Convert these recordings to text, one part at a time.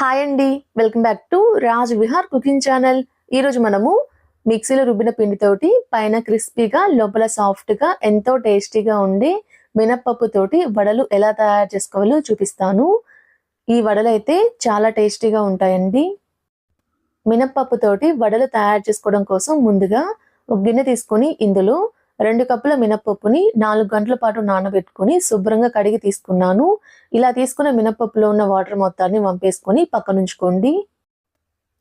Hi అండి, welcome back to Raj Vihar cooking channel. ఈరోజు మనము మిక్సీలో రుబ్బిన పిండితోటి పైన క్రిస్పీగా లోపల సాఫ్ట్గా ఎంతో టేస్టీగా ఉండే మినప్పప్పుతోటి వడలు ఎలా తయారు చేసుకోవాలో చూపిస్తాను. ఈ వడలు అయితే చాలా టేస్టీగా ఉంటాయండి. మినప్పప్పుతోటి వడలు తయారు చేసుకోవడం కోసం ముందుగా ఒక గిన్నె తీసుకొని ఇందులో 2 కప్పుల మినపప్పుని 4 గంటల పాటు నానబెట్టుకొని శుభ్రంగా కడిగి తీసుకున్నాను. ఇలా తీసుకున్న మినపప్పులో ఉన్న వాటర్ మొత్తాన్ని వంపేసుకొని పక్కనుంచుకోండి.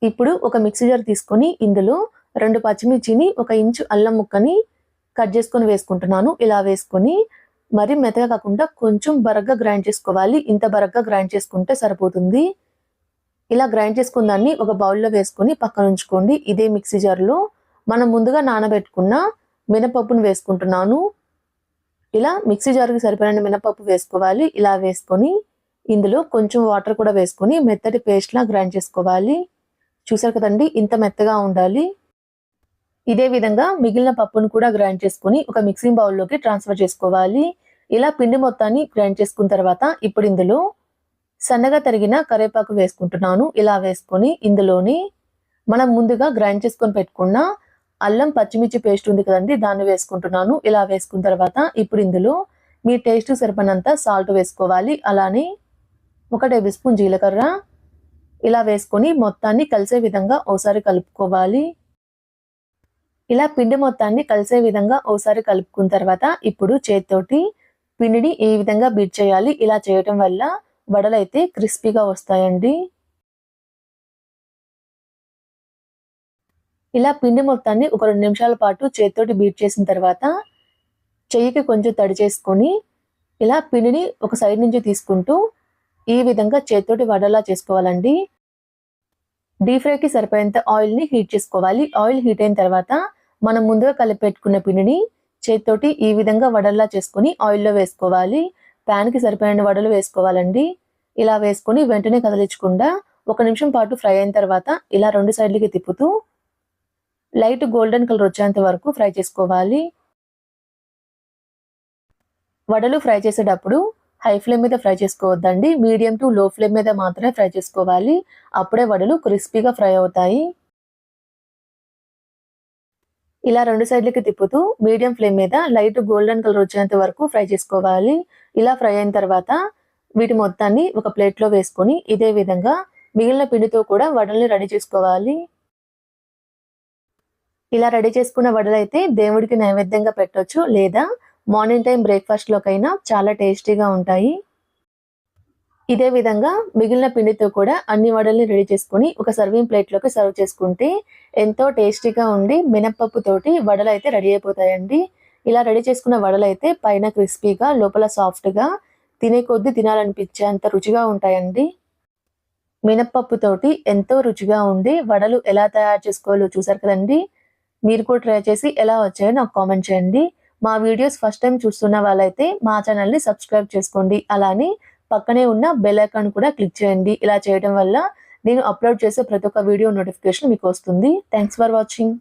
ఇప్పుడు ఒక మిక్సీ జార్ తీసుకొని ఇందులో 2 పచ్చిమిర్చిని 1 ఇంచు అల్లం ముక్కని కట్ చేసుకొని వేసుకుంటున్నాను. ఇలా వేసుకొని మరి మెత్తగా కాకుండా కొంచెం బరగ్గా గ్రైండ్ చేసుకోవాలి. ఇంత బరగ్గా గ్రైండ్ చేసుకుంటే సరిపోతుంది. ఇలా గ్రైండ్ చేసుకున్న దాన్ని ఒక బౌల్లో వేసుకొని పక్కనుంచుకోండి. ఇదే మిక్సీ జార్లో మనం ముందుగా నానబెట్టుకున్న మినపప్పును వేసుకుంటున్నాను. ఇలా మిక్సీ జార్కి సరిపడిన మినపప్పు వేసుకోవాలి. ఇలా వేసుకొని ఇందులో కొంచెం వాటర్ కూడా వేసుకొని మెత్తటి పేస్ట్లా గ్రైండ్ చేసుకోవాలి. చూసారు కదండి, ఇంత మెత్తగా ఉండాలి. ఇదే విధంగా మిగిలిన పప్పును కూడా గ్రైండ్ చేసుకొని ఒక మిక్సింగ్ బౌల్లోకి ట్రాన్స్ఫర్ చేసుకోవాలి. ఇలా పిండి మొత్తాన్ని గ్రైండ్ చేసుకున్న తర్వాత ఇప్పుడు ఇందులో సన్నగా తరిగిన కరివేపాకు వేసుకుంటున్నాను. ఇలా వేసుకొని ఇందులోని మనం ముందుగా గ్రైండ్ చేసుకొని పెట్టుకున్న అల్లం పచ్చిమిర్చి పేస్ట్ ఉంది కదండి, దాన్ని వేసుకుంటున్నాను. ఇలా వేసుకున్న తర్వాత ఇప్పుడు ఇందులో మీ టేస్ట్ సరిపడినంత సాల్ట్ వేసుకోవాలి. అలానే 1 టేబుల్ స్పూన్ జీలకర్ర ఇలా వేసుకొని మొత్తాన్ని కలిసే విధంగా ఒకసారి కలుపుకోవాలి. ఇలా పిండి మొత్తాన్ని కలిసే విధంగా ఒకసారి కలుపుకున్న తర్వాత ఇప్పుడు చేతితోటి పిండిని ఈ విధంగా బీట్ చేయాలి. ఇలా చేయటం వల్ల వడలు అయితే క్రిస్పీగా వస్తాయండి. ఇలా పిండి మొత్తాన్ని ఒక 2 నిమిషాల పాటు చేతితోటి బీట్ చేసిన తర్వాత చెయ్యికి కొంచెం తడి చేసుకొని ఇలా పిండిని ఒక సైడ్ నుంచి తీసుకుంటూ ఈ విధంగా చేతితోటి వడలా చేసుకోవాలండి. డీప్ ఫ్రైకి సరిపోయేంత ఆయిల్ని హీట్ చేసుకోవాలి. ఆయిల్ హీట్ అయిన తర్వాత మనం ముందుగా కలిపి పెట్టుకున్న పిండిని చేతితోటి ఈ విధంగా వడల్లా చేసుకొని ఆయిల్లో వేసుకోవాలి. ప్యాన్కి సరిపోయిన వడలు వేసుకోవాలండి. ఇలా వేసుకొని వెంటనే కదిలించకుండా 1 నిమిషం పాటు ఫ్రై అయిన తర్వాత ఇలా 2 సైడ్లకి తిప్పుతూ లైట్ గోల్డెన్ కలర్ వచ్చేంత వరకు ఫ్రై చేసుకోవాలి. వడలు ఫ్రై చేసేటప్పుడు హై ఫ్లేమ్ మీద ఫ్రై చేసుకోవద్దండి. మీడియం టు లో ఫ్లేమ్ మీద మాత్రమే ఫ్రై చేసుకోవాలి. అప్పుడే వడలు క్రిస్పీగా ఫ్రై అవుతాయి. ఇలా 2 సైడ్లకి తిప్పుతూ మీడియం ఫ్లేమ్ మీద లైట్ గోల్డెన్ కలర్ వచ్చేంత వరకు ఫ్రై చేసుకోవాలి. ఇలా ఫ్రై అయిన తర్వాత వీటి మొత్తాన్ని ఒక ప్లేట్లో వేసుకొని ఇదే విధంగా మిగిలిన పిండితో కూడా వడల్ని రెడీ చేసుకోవాలి. ఇలా రెడీ చేసుకున్న వడలు అయితే దేవుడికి నైవేద్యంగా పెట్టొచ్చు, లేదా మార్నింగ్ టైం బ్రేక్ఫాస్ట్లోకైనా చాలా టేస్టీగా ఉంటాయి. ఇదే విధంగా మిగిలిన పిండితో కూడా అన్ని వడల్ని రెడీ చేసుకొని ఒక సర్వింగ్ ప్లేట్లోకి సర్వ్ చేసుకుంటే ఎంతో టేస్టీగా ఉండి మినప్పప్పుతోటి వడలు అయితే రెడీ అయిపోతాయండి. ఇలా రెడీ చేసుకున్న వడలు అయితే పైన క్రిస్పీగా లోపల సాఫ్ట్గా తినే కొద్దీ తినాలనిపించేంత రుచిగా ఉంటాయండి. మినప్పప్పుతోటి ఎంతో రుచిగా ఉండి వడలు ఎలా తయారు చేసుకోవాలో చూసారు కదండి. మీరు కూడా ట్రై చేసి ఎలా వచ్చాయో నాకు కామెంట్ చేయండి. మా వీడియోస్ ఫస్ట్ టైం చూస్తున్న వాళ్ళైతే మా ఛానల్ని సబ్స్క్రైబ్ చేసుకోండి. అలానే పక్కనే ఉన్న బెల్ ఐకాన్ కూడా క్లిక్ చేయండి. ఇలా చేయడం వల్ల నేను అప్లోడ్ చేసే ప్రతి ఒక్క వీడియో నోటిఫికేషన్ మీకు వస్తుంది. Thanks for watching.